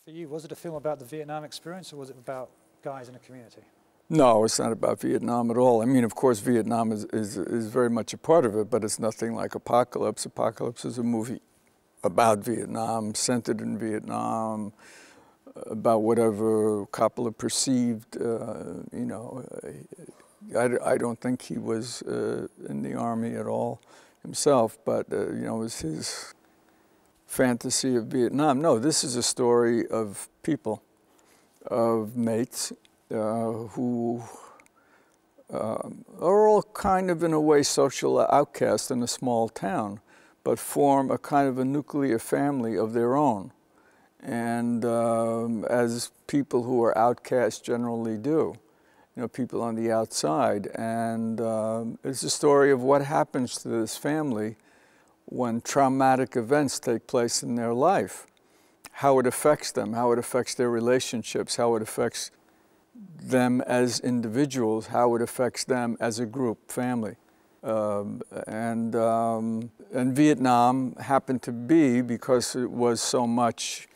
For you, was it a film about the Vietnam experience, or was it about guys in a community? No, it's not about Vietnam at all. I mean, of course, Vietnam is very much a part of it, but it's nothing like Apocalypse. Apocalypse is a movie about Vietnam, centered in Vietnam, about whatever Coppola perceived. I don't think he was in the army at all himself, but it was his fantasy of Vietnam. No, this is a story of people, of mates who are all kind of, in a way, social outcasts in a small town, but form a kind of a nuclear family of their own. And as people who are outcasts generally do, people on the outside. And it's a story of what happens to this family when traumatic events take place in their life, how it affects them, how it affects their relationships, how it affects them as individuals, how it affects them as a group, family. And Vietnam happened to be, because it was so much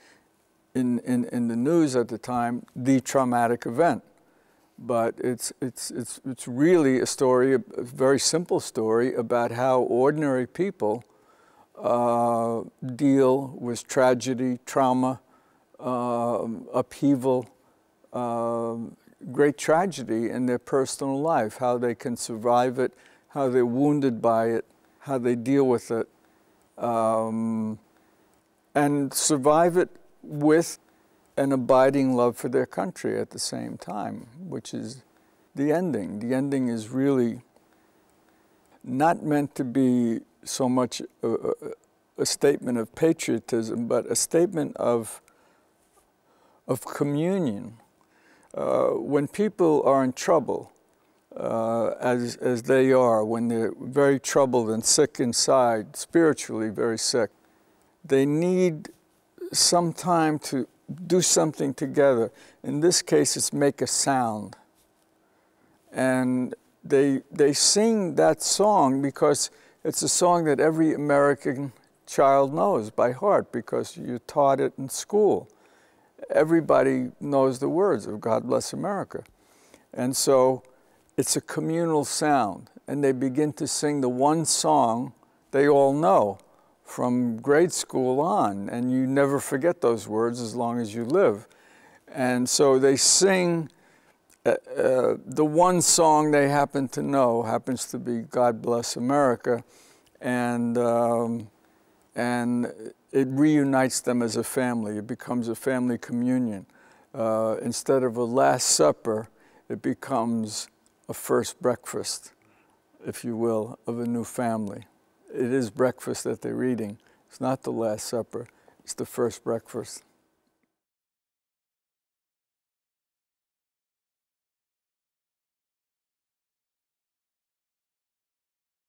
in the news at the time, the traumatic event. But it's really a story, a very simple story, about how ordinary people deal with tragedy, trauma, upheaval, great tragedy in their personal life, how they can survive it, how they're wounded by it, how they deal with it, and survive it with an abiding love for their country at the same time, which is the ending. The ending is really not meant to be so much a statement of patriotism, but a statement of communion. When people are in trouble, as they are, when they're very troubled and sick inside, spiritually very sick, they need some time to do something together. In this case, it's make a sound. And they sing that song because it's a song that every American child knows by heart, because you taught it in school. Everybody knows the words of God Bless America. And so it's a communal sound. And they begin to sing the one song they all know from grade school on, and you never forget those words as long as you live. And so they sing the one song they happen to know happens to be God Bless America, and it reunites them as a family. It becomes a family communion. Instead of a Last Supper, it becomes a first breakfast, if you will, of a new family. It is breakfast that they're eating. It's not the Last Supper. It's the first breakfast.